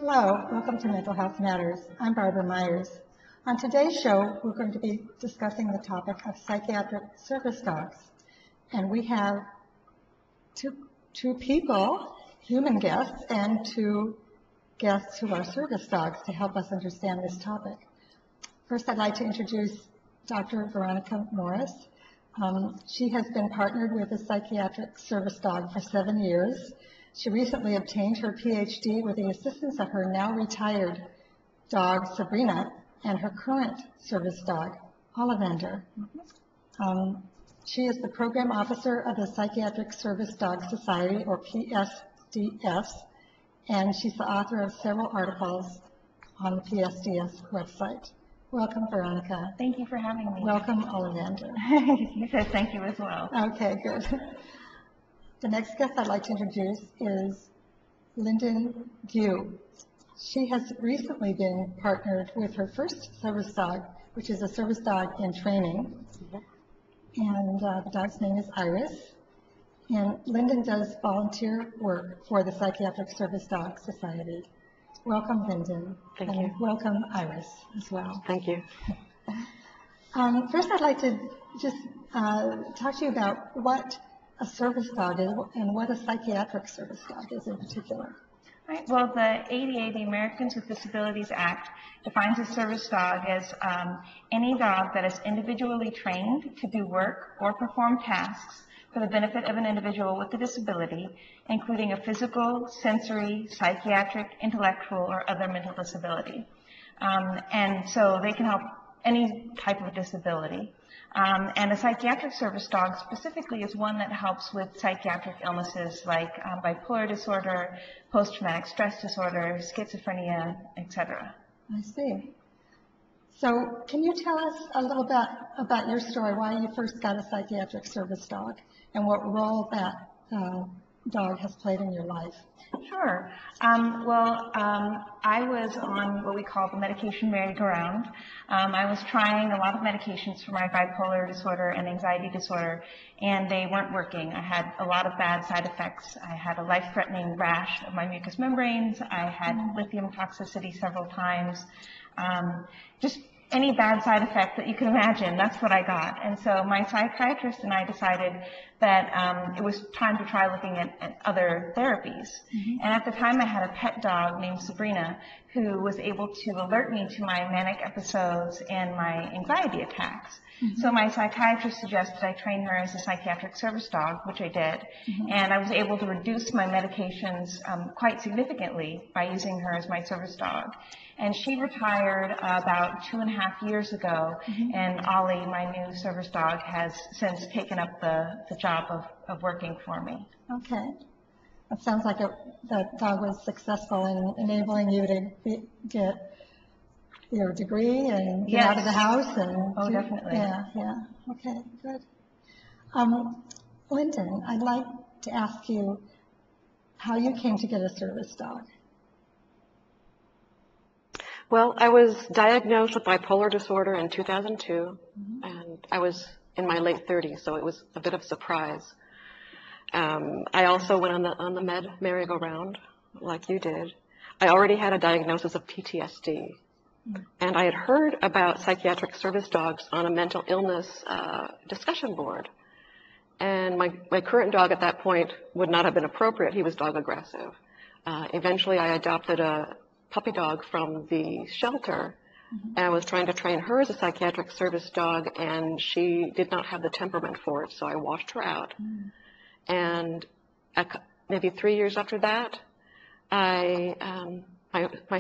Hello, welcome to Mental Health Matters. I'm Barbara Myers. On today's show, we're going to be discussing the topic of psychiatric service dogs. And we have two people, human guests, and two guests who are service dogs to help us understand this topic. First, I'd like to introduce Dr. Veronica Morris. She has been partnered with a psychiatric service dog for 7 years. She recently obtained her PhD with the assistance of her now retired dog, Sabrina, and her current service dog, Ollivander. She is the program officer of the Psychiatric Service Dog Society, or PSDS, and she's the author of several articles on the PSDS website. Welcome, Veronica. Thank you for having me. Welcome, Ollivander. He says thank you as well. Okay, good. The next guest I'd like to introduce is Lyndon Gu. She has recently been partnered with her first service dog, which is a service dog in training. And the dog's name is Iris. And Lyndon does volunteer work for the Psychiatric Service Dog Society. Welcome, Lyndon. Thank you. Welcome, Iris, as well. Thank you. First, I'd like to just talk to you about what a service dog is and what a psychiatric service dog is in particular. Right. Well, the ADA, the Americans with Disabilities Act, defines a service dog as any dog that is individually trained to do work or perform tasks for the benefit of an individual with a disability, including a physical, sensory, psychiatric, intellectual, or other mental disability. And so they can help any type of disability. And a psychiatric service dog specifically is one that helps with psychiatric illnesses like bipolar disorder, post-traumatic stress disorder, schizophrenia, etc. I see. So can you tell us a little bit about your story, why you first got a psychiatric service dog, and what role that dog has played in your life? Sure. I was on what we call the medication merry-go-round. I was trying a lot of medications for my bipolar disorder and anxiety disorder, and they weren't working. I had a lot of bad side effects. I had a life-threatening rash of my mucous membranes. I had lithium toxicity several times. Just any bad side effect that you can imagine, that's what I got. And so my psychiatrist and I decided that it was time to try looking at other therapies. And at the time I had a pet dog named Sabrina who was able to alert me to my manic episodes and my anxiety attacks. So my psychiatrist suggested I train her as a psychiatric service dog, which I did. And I was able to reduce my medications quite significantly by using her as my service dog. And she retired about 2.5 years ago, and Ollie, my new service dog, has since taken up the job of working for me. Okay. It sounds like that dog was successful in enabling you to get your degree and get out of the house. And definitely. Yeah. Okay, good. Lyndon, I'd like to ask you how you came to get a service dog. Well, I was diagnosed with bipolar disorder in 2002, and I was in my late 30s, so it was a bit of a surprise. I also went on the med merry-go-round, like you did. I already had a diagnosis of PTSD, and I had heard about psychiatric service dogs on a mental illness discussion board. And my current dog at that point would not have been appropriate. He was dog aggressive. Eventually, I adopted a puppy dog from the shelter, and I was trying to train her as a psychiatric service dog, and she did not have the temperament for it, so I washed her out. And maybe 3 years after that, my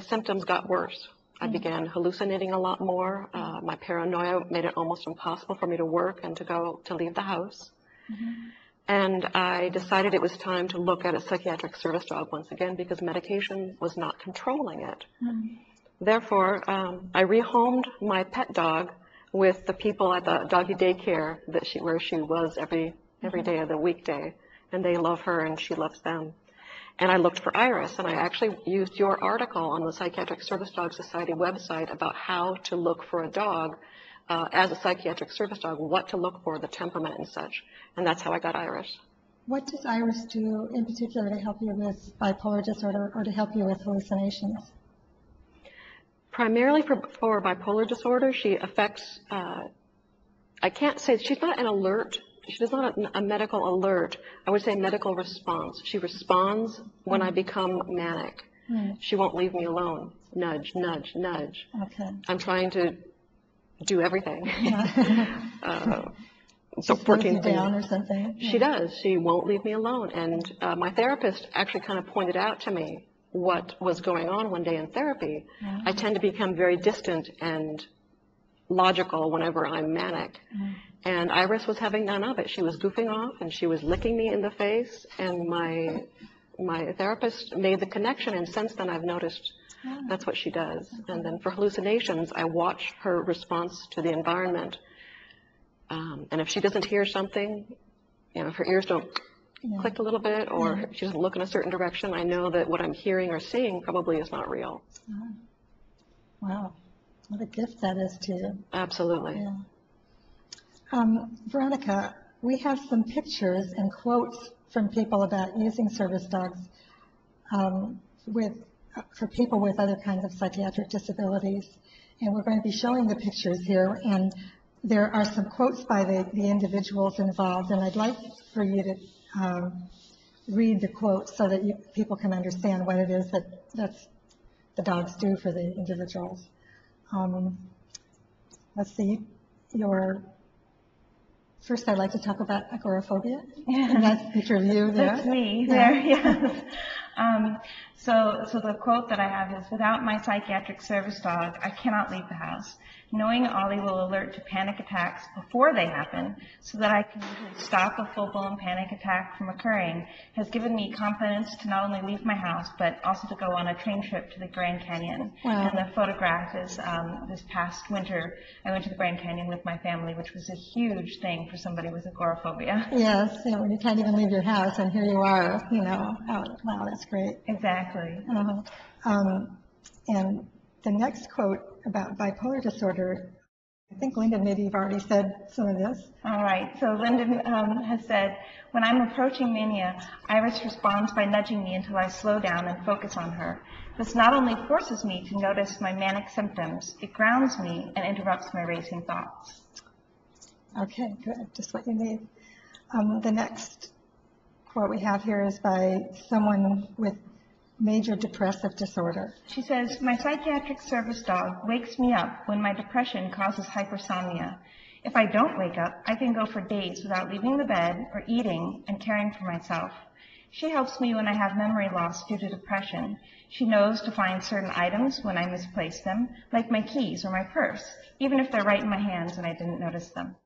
symptoms got worse. I began hallucinating a lot more. My paranoia made it almost impossible for me to work and to leave the house. And I decided it was time to look at a psychiatric service dog once again because medication was not controlling it. Therefore, I rehomed my pet dog with the people at the doggy daycare where she was every day of the weekday, and they love her and she loves them. And I looked for Iris, and I actually used your article on the Psychiatric Service Dog Society website about how to look for a dog as a psychiatric service dog, what to look for, the temperament and such. And that's how I got Iris. What does Iris do in particular to help you with bipolar disorder or to help you with hallucinations? Primarily for bipolar disorder, she affects, I can't say, she's not an alert. She's not a medical alert. I would say medical response. She responds when I become manic. She won't leave me alone. Nudge, nudge, nudge. Okay. I'm trying to do everything. So working down or something? She does. She won't leave me alone. And my therapist actually kind of pointed out to me what was going on one day in therapy. I tend to become very distant and logical whenever I'm manic. And Iris was having none of it. She was goofing off and she was licking me in the face. And my therapist made the connection, and since then I've noticed that's what she does. And then for hallucinations, I watch her response to the environment. And if she doesn't hear something, if her ears don't click a little bit, or she doesn't look in a certain direction, I know that what I'm hearing or seeing probably is not real. Wow. What a gift that is to you. Absolutely. Yeah. Veronica, we have some pictures and quotes from people about using service dogs for people with other kinds of psychiatric disabilities. And we're going to be showing the pictures here. And there are some quotes by the individuals involved. And I'd like for you to read the quotes so that people can understand what it is that the dogs do for the individuals. Let's see. First, I'd like to talk about agoraphobia. And that's a picture of you there. That's me there, yes. So the quote that I have is, "Without my psychiatric service dog, I cannot leave the house. Knowing Ollie will alert to panic attacks before they happen so that I can usually stop a full-blown panic attack from occurring has given me confidence to not only leave my house, but also to go on a train trip to the Grand Canyon." Wow. And the photograph is this past winter, I went to the Grand Canyon with my family, which was a huge thing for somebody with agoraphobia. Yes, when you can't even leave your house, and here you are, wow, that's great. Exactly. And the next quote about bipolar disorder, I think, Linda, maybe you've already said some of this. All right. So Lyndon has said, "When I'm approaching mania, Iris responds by nudging me until I slow down and focus on her. This not only forces me to notice my manic symptoms, it grounds me and interrupts my racing thoughts." Okay, good. Just what you need. The next quote we have here is by someone with major depressive disorder. She says, "My psychiatric service dog wakes me up when my depression causes hypersomnia. If I don't wake up, I can go for days without leaving the bed or eating and caring for myself. She helps me when I have memory loss due to depression. She knows to find certain items when I misplace them, like my keys or my purse, even if they're right in my hands and I didn't notice them."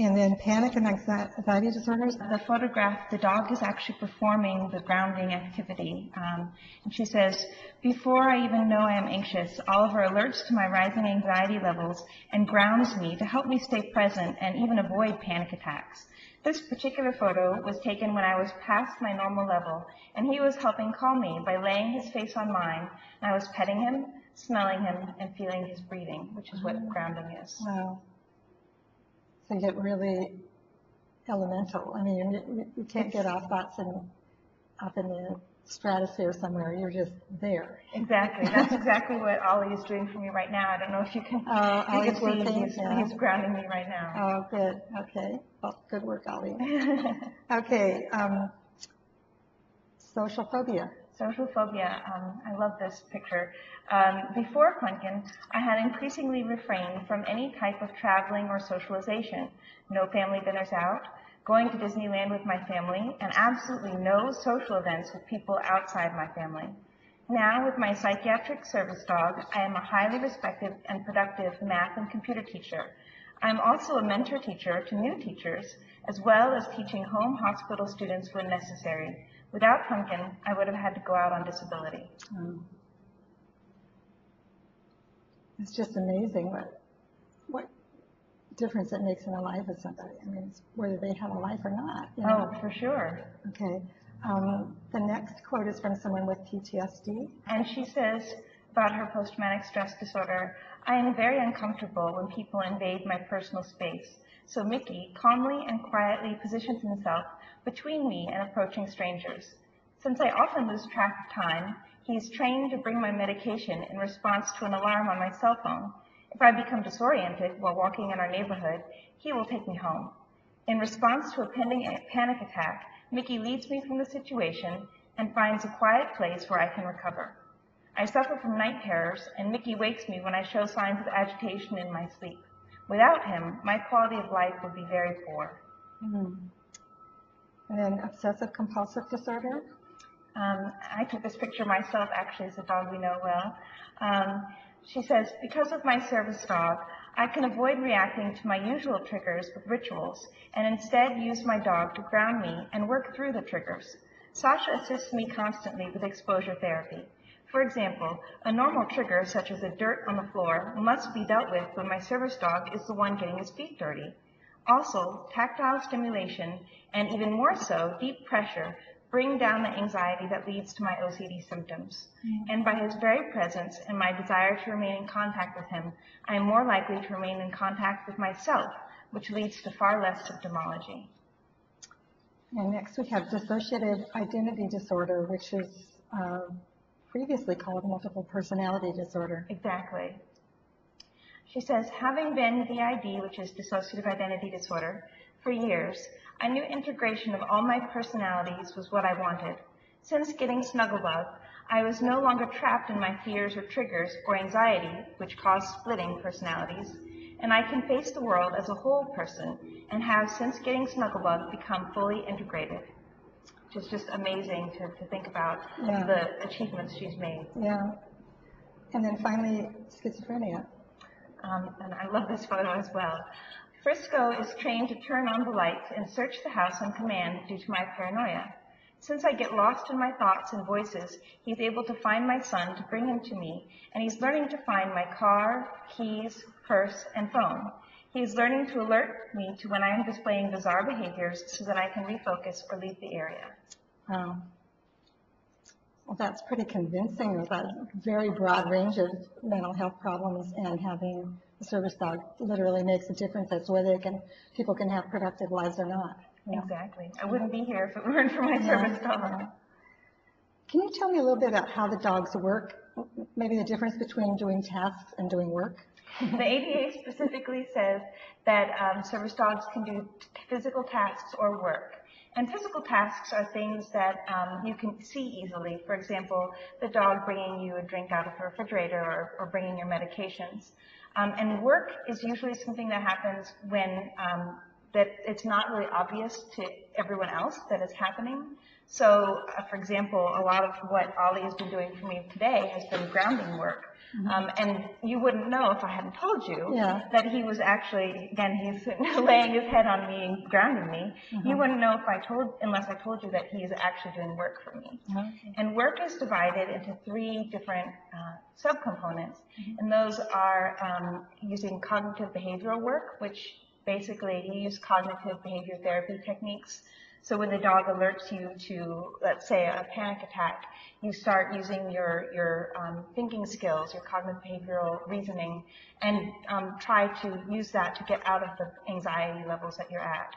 And then panic and anxiety disorders. The photograph, the dog is actually performing the grounding activity. And she says, "Before I even know I am anxious, Oliver alerts to my rising anxiety levels and grounds me to help me stay present and even avoid panic attacks. This particular photo was taken when I was past my normal level, and he was helping calm me by laying his face on mine, and I was petting him, smelling him, and feeling his breathing," which is what grounding is. Wow. So you get really elemental. I mean, you can't get off thoughts up in the stratosphere somewhere. You're just there. Exactly. That's exactly what Ollie is doing for me right now. I don't know if you can, Ollie's see working, he's grounding me right now. Oh, good. Okay. Well, good work, Ollie. Okay. Social phobia. Social phobia. I love this picture. Before Punkin, I had increasingly refrained from any type of traveling or socialization. No family dinners out, going to Disneyland with my family, and absolutely no social events with people outside my family. Now, with my psychiatric service dog, I am a highly respected and productive math and computer teacher. I am also a mentor teacher to new teachers, as well as teaching home hospital students when necessary. Without Punkin, I would have had to go out on disability. It's just amazing what difference it makes in the life of somebody. I mean, it's whether they have a life or not. Oh, for sure. Okay. The next quote is from someone with PTSD. And she says about her post-traumatic stress disorder, "I am very uncomfortable when people invade my personal space. so Mickey calmly and quietly positions himself between me and approaching strangers. Since I often lose track of time, he is trained to bring my medication in response to an alarm on my cell phone. If I become disoriented while walking in our neighborhood, he will take me home. In response to a pending panic attack, Mickey leads me from the situation and finds a quiet place where I can recover. I suffer from night terrors, and Mickey wakes me when I show signs of agitation in my sleep. Without him, my quality of life would be very poor. Mm-hmm. And then obsessive compulsive disorder? I took this picture myself, actually. It's a dog we know well. She says, because of my service dog, I can avoid reacting to my usual triggers with rituals and instead use my dog to ground me and work through the triggers. Sasha assists me constantly with exposure therapy. For example, a normal trigger such as the dirt on the floor must be dealt with when my service dog is the one getting his feet dirty. Also, tactile stimulation and even more so, deep pressure bring down the anxiety that leads to my OCD symptoms. And by his very presence and my desire to remain in contact with him, I am more likely to remain in contact with myself, which leads to far less symptomology. And next we have dissociative identity disorder, which is previously called multiple personality disorder. Exactly. She says, having been DID, which is dissociative identity disorder, for years, I knew integration of all my personalities was what I wanted. Since getting Snugglebug, I was no longer trapped in my fears or triggers or anxiety, which cause splitting personalities, and I can face the world as a whole person and have, since getting Snugglebug, become fully integrated. Which is just amazing to think about the achievements she's made. Yeah. And then finally, schizophrenia. And I love this photo as well. Frisco is trained to turn on the lights and search the house on command due to my paranoia. Since I get lost in my thoughts and voices, he's able to find my son to bring him to me, and he's learning to find my car, keys, purse, and phone. He's learning to alert me to when I am displaying bizarre behaviors so that I can refocus or leave the area. Wow. Well, that's pretty convincing with that very broad range of mental health problems, and having a service dog literally makes a difference as to whether people can have productive lives or not. Yeah. Exactly. I wouldn't be here if it weren't for my service dog. Yeah. Can you tell me a little bit about how the dogs work? Maybe the difference between doing tasks and doing work? The ADA specifically says that service dogs can do physical tasks or work. And physical tasks are things that you can see easily. For example, the dog bringing you a drink out of the refrigerator or bringing your medications. And work is usually something that happens when that it's not really obvious to everyone else that it's happening. So, for example, a lot of what Ollie has been doing for me today has been grounding work. And you wouldn't know if I hadn't told you that he was actually, again, he's laying his head on me and grounding me. You wouldn't know unless I told you that he is actually doing work for me. And work is divided into 3 different subcomponents. And those are using cognitive behavioral work, which basically you use cognitive behavior therapy techniques. So when the dog alerts you to, let's say, a panic attack, you start using your thinking skills, your cognitive behavioral reasoning, and try to use that to get out of the anxiety levels that you're at.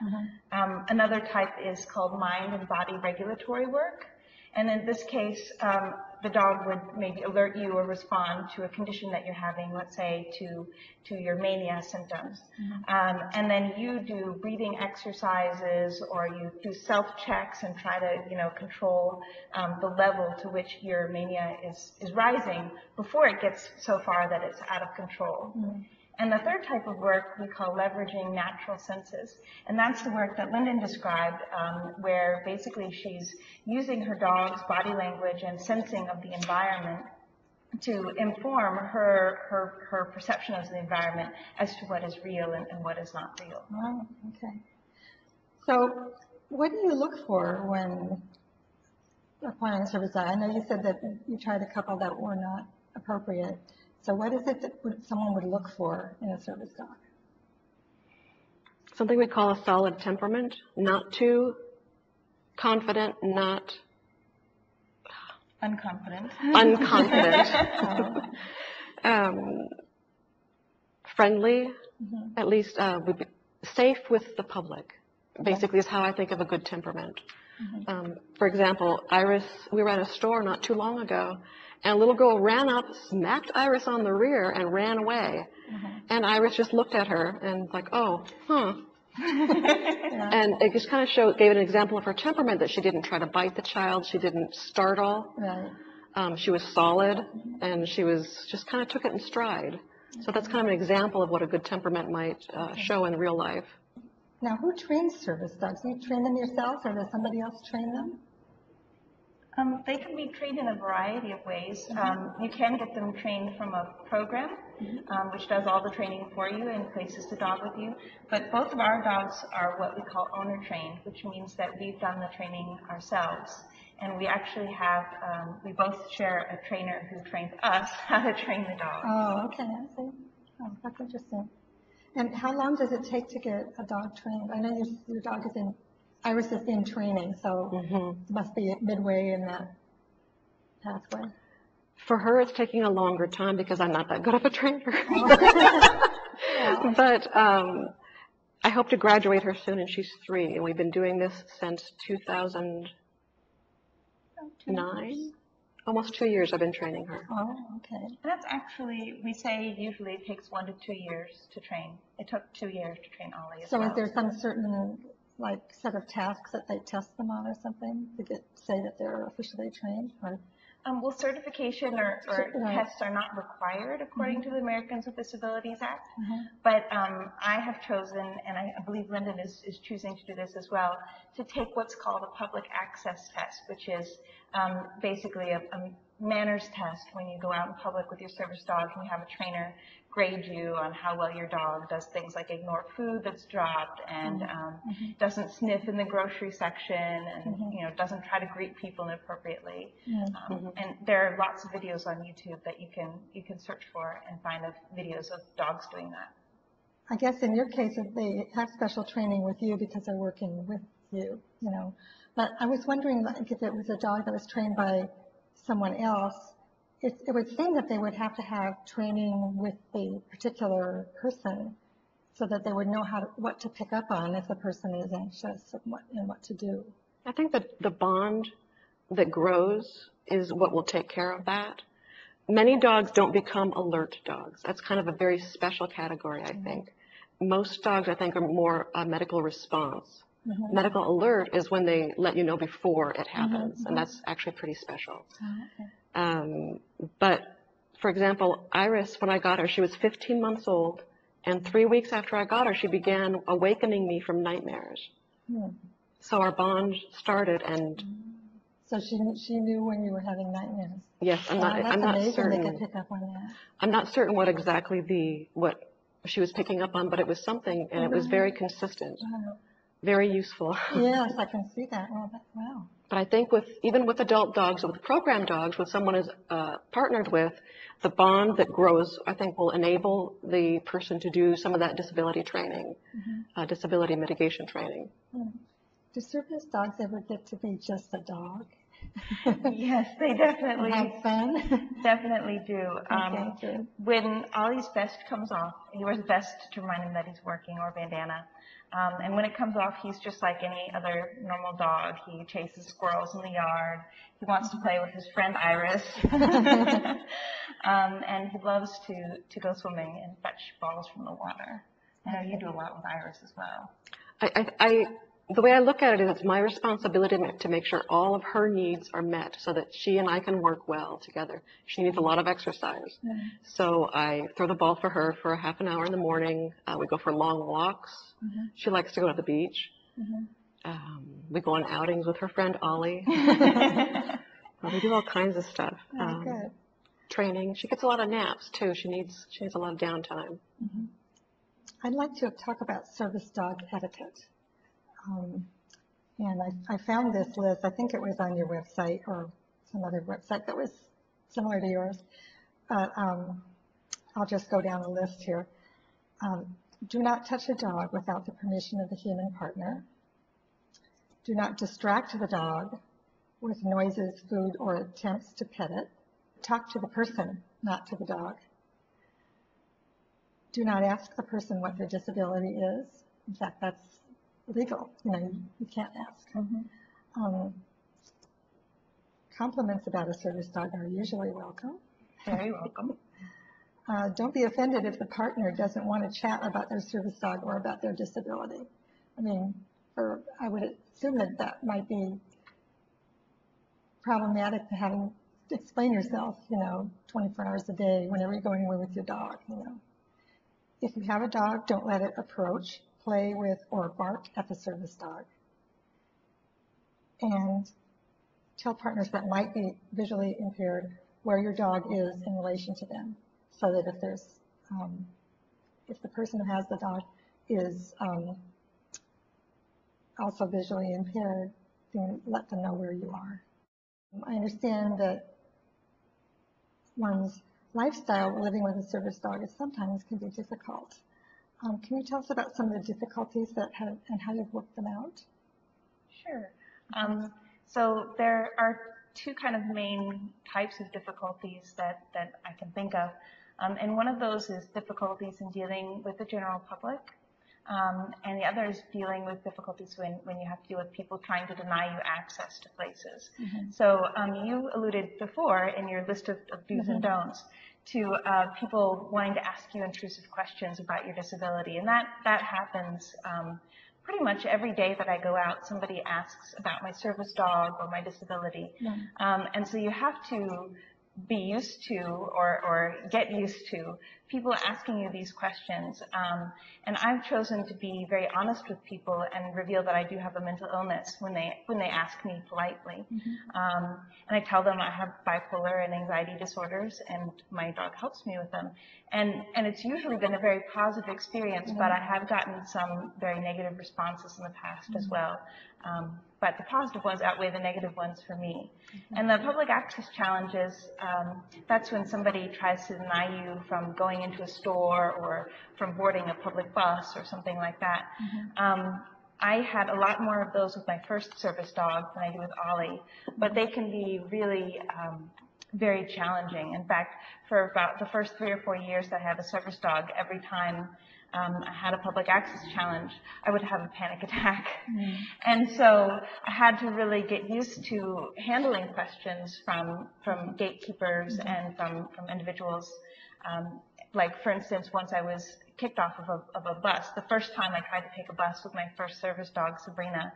Another type is called mind and body regulatory work. And in this case, the dog would maybe alert you or respond to a condition that you're having, let's say to your mania symptoms. And then you do breathing exercises, or you do self-checks and try to, control the level to which your mania is rising before it gets so far that it's out of control. And the third type of work we call leveraging natural senses. And that's the work that Lyndon described, where basically she's using her dog's body language and sensing of the environment to inform her perception of the environment as to what is real and what is not real. Oh, okay. So what do you look for when acquiring a service dog? I know you said that you tried a couple that were not appropriate. So what is it that someone would look for in a service dog? Something we call a solid temperament, not too confident, not unconfident. Friendly, at least safe with the public, basically, is how I think of a good temperament. For example, Iris, we were at a store not too long ago, and a little girl ran up, smacked Iris on the rear, and ran away. And Iris just looked at her and like, oh, huh. And it just kind of gave an example of her temperament, that she didn't try to bite the child, she didn't startle. She was solid, and she was just kind of took it in stride. So that's kind of an example of what a good temperament might show in real life. Now, who trains service dogs? Do you train them yourself, or does somebody else train them? They can be trained in a variety of ways. You can get them trained from a program, which does all the training for you and places the dog with you. But both of our dogs are what we call owner trained, which means that we've done the training ourselves. And we actually have, we both share a trainer who trains us how to train the dog. Oh, okay, I see. Oh, that's interesting. And how long does it take to get a dog trained? I know your dog is Iris is in training, so it must be midway in that pathway. For her, it's taking a longer time because I'm not that good of a trainer. Oh. But I hope to graduate her soon, and she's 3, and we've been doing this since 2009. Almost 2 years I've been training her. Oh, okay. That's actually, we say usually it takes 1 to 2 years to train. It took 2 years to train Ollie as well. So is there some certain set of tasks that they test them on or something to say that they're officially trained? Or? Well, certification or tests are not required according to the Americans with Disabilities Act, but I have chosen, and I believe Lyndon is choosing to do this as well, to take what's called a public access test, which is basically a manners test when you go out in public with your service dog and you have a trainer grade you on how well your dog does things like ignore food that's dropped and doesn't sniff in the grocery section and doesn't try to greet people inappropriately. And there are lots of videos on YouTube that you can search for and find videos of dogs doing that. I guess in your case, they have special training with you because they're working with you, But I was wondering if it was a dog that was trained by someone else, it would seem that they would have to have training with the particular person so that they would know what to pick up on if the person is anxious and what to do. I think that the bond that grows is what will take care of that. Many dogs don't become alert dogs. That's kind of a very special category, I think. Most dogs, I think, are more a medical response. Medical alert is when they let you know before it happens, and that's actually pretty special. But, for example, Iris, when I got her, she was 15 months old, and 3 weeks after I got her, she began awakening me from nightmares. So our bond started, and... So she knew when you were having nightmares? Yes, I'm not certain. They could pick up on that. I'm not certain what exactly what she was picking up on, but it was something, and it was very consistent. Very useful. Yes, I can see that. Wow. But I think even with adult dogs, with program dogs, with someone is partnered with, the bond that grows, I think, will enable the person to do some of that disability training, disability mitigation training. Do service dogs ever get to be just a dog? Yes, they definitely have fun. Definitely do. Good. When Ollie's vest comes off, he wears a vest to remind him that he's working, or a bandana. And when it comes off, he's just like any other normal dog. He chases squirrels in the yard. He wants to play with his friend Iris. And he loves to go swimming and fetch balls from the water. I know you do a lot with Iris as well. The way I look at it is it's my responsibility to make sure all of her needs are met so that she and I can work well together. She needs a lot of exercise. So I throw the ball for her for a half an hour in the morning. We go for long walks. She likes to go to the beach. We go on outings with her friend Ollie. We do all kinds of stuff. Good. Training. She gets a lot of naps too. She needs a lot of downtime. I'd like to talk about service dog etiquette. And I found this list. I think it was on your website or some other website that was similar to yours. But I'll just go down the list here. Do not touch a dog without the permission of the human partner. Do not distract the dog with noises, food, or attempts to pet it. Talk to the person, not to the dog. Do not ask the person what their disability is. In fact, that's legal. You can't ask. Compliments about a service dog are usually welcome. Very welcome. Don't be offended if the partner doesn't want to chat about their service dog or about their disability. I would assume that might be problematic to having to explain yourself, 24 hours a day, whenever you're going away with your dog, If you have a dog, don't let it approach, play with, or bark at the service dog. And tell partners that might be visually impaired where your dog is in relation to them, so that if the person who has the dog is also visually impaired, then let them know where you are. I understand that one's lifestyle living with a service dog sometimes can be difficult. Can you tell us about some of the difficulties and how you've worked them out? Sure. So there are two kind of main types of difficulties that I can think of. And one of those is difficulties in dealing with the general public. And the other is dealing with difficulties when you have to deal with people trying to deny you access to places. So you alluded before in your list of do's and don'ts to people wanting to ask you intrusive questions about your disability. And that happens pretty much every day that I go out. Somebody asks about my service dog or my disability. And so you have to be used to or get used to people asking you these questions. And I've chosen to be very honest with people and reveal that I do have a mental illness when they ask me politely. And I tell them I have bipolar and anxiety disorders, and my dog helps me with them. And it's usually been a very positive experience, but I have gotten some very negative responses in the past as well. But the positive ones outweigh the negative ones for me. And the public access challenges, that's when somebody tries to deny you from going into a store or from boarding a public bus or something like that. I had a lot more of those with my first service dog than I do with Ollie, but they can be really very challenging. In fact, for about the first 3 or 4 years that I had a service dog, every time I had a public access challenge, I would have a panic attack. And so I had to really get used to handling questions from gatekeepers and from individuals. Like, for instance, once I was kicked off of a bus. The first time I tried to take a bus with my first service dog, Sabrina,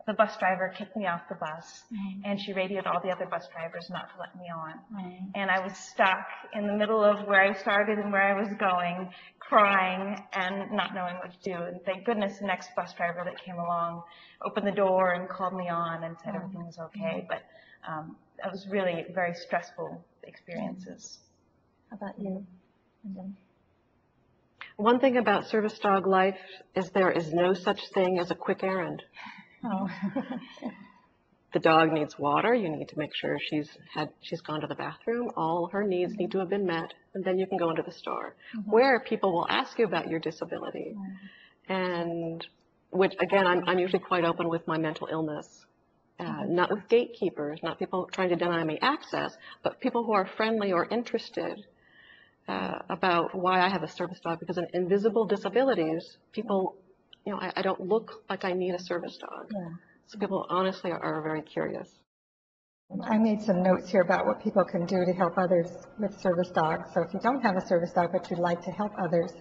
the bus driver kicked me off the bus, and she radioed all the other bus drivers not to let me on. And I was stuck in the middle of where I started and where I was going, crying and not knowing what to do. And thank goodness the next bus driver that came along opened the door and called me on and said everything was okay. But it was really very stressful experiences. How about you? One thing about service dog life is there is no such thing as a quick errand. The dog needs water. You need to make sure she's gone to the bathroom. All her needs need to have been met, and then you can go into the store, where people will ask you about your disability. And which, again, I'm usually quite open with my mental illness. Not with gatekeepers, not people trying to deny me access, but people who are friendly or interested about why I have a service dog. Because in invisible disabilities, people, I don't look like I need a service dog. So people honestly are very curious. I made some notes here about what people can do to help others with service dogs. So if you don't have a service dog but you'd like to help others,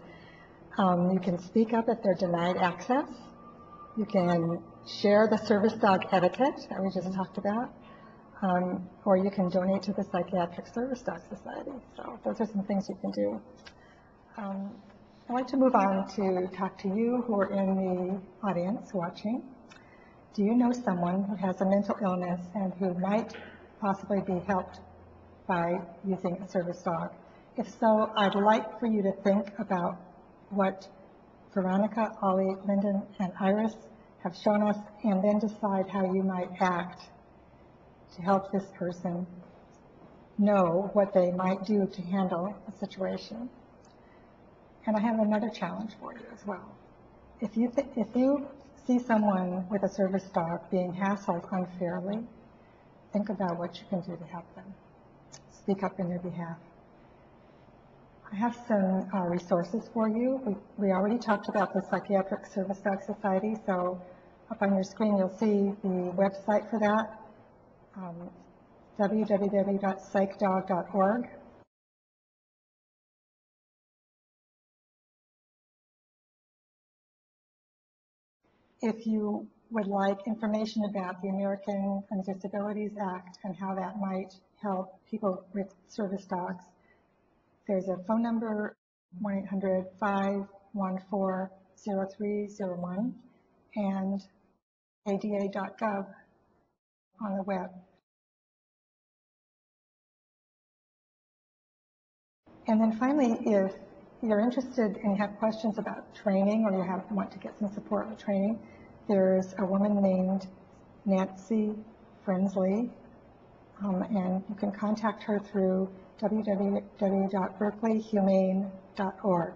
you can speak up if they're denied access. You can share the service dog etiquette that we just talked about. Or you can donate to the Psychiatric Service Dog Society. So those are some things you can do. I'd like to move on to talk to you who are in the audience watching. Do you know someone who has a mental illness and who might possibly be helped by using a service dog? If so, I'd like for you to think about what Veronica, Ollie, Lyndon, and Iris have shown us, and then decide how you might act to help this person know what they might do to handle a situation. And I have another challenge for you as well. If you see someone with a service dog being hassled unfairly, think about what you can do to help them. Speak up in their behalf. I have some resources for you. We already talked about the Psychiatric Service Dog Society, so up on your screen you'll see the website for that, www.psychdog.org. If you would like information about the American with Disabilities Act and how that might help people with service dogs, there's a phone number, 1-800-514-0301, and ada.gov on the web. And then finally, if you're interested and have questions about training, or you want to get some support with training, there's a woman named Nancy Frensley, and you can contact her through www.berkeleyhumane.org.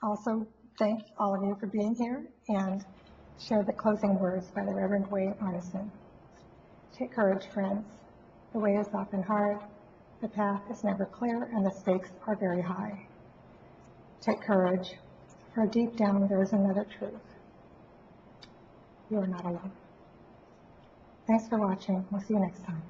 Also, thank all of you for being here, and share the closing words by the Reverend Wayne Arneson. Take courage, friends. The way is often hard, the path is never clear, and the stakes are very high. Take courage, for deep down there is another truth. You are not alone. Thanks for watching. We'll see you next time.